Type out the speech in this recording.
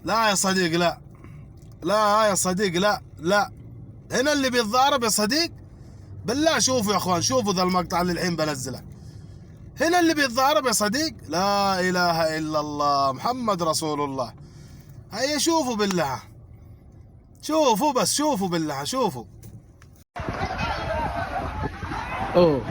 لا يا صديق، لا. لا يا صديق، لا لا. هنا اللي بيتضارب يا صديق. بالله شوفوا يا اخوان، شوفوا ذا المقطع اللي الحين بنزله. هنا اللي بيتضارب يا صديق. لا اله الا الله محمد رسول الله. هيا شوفوا بالله، شوفوا بس، شوفوا بالله، شوفوا. اوه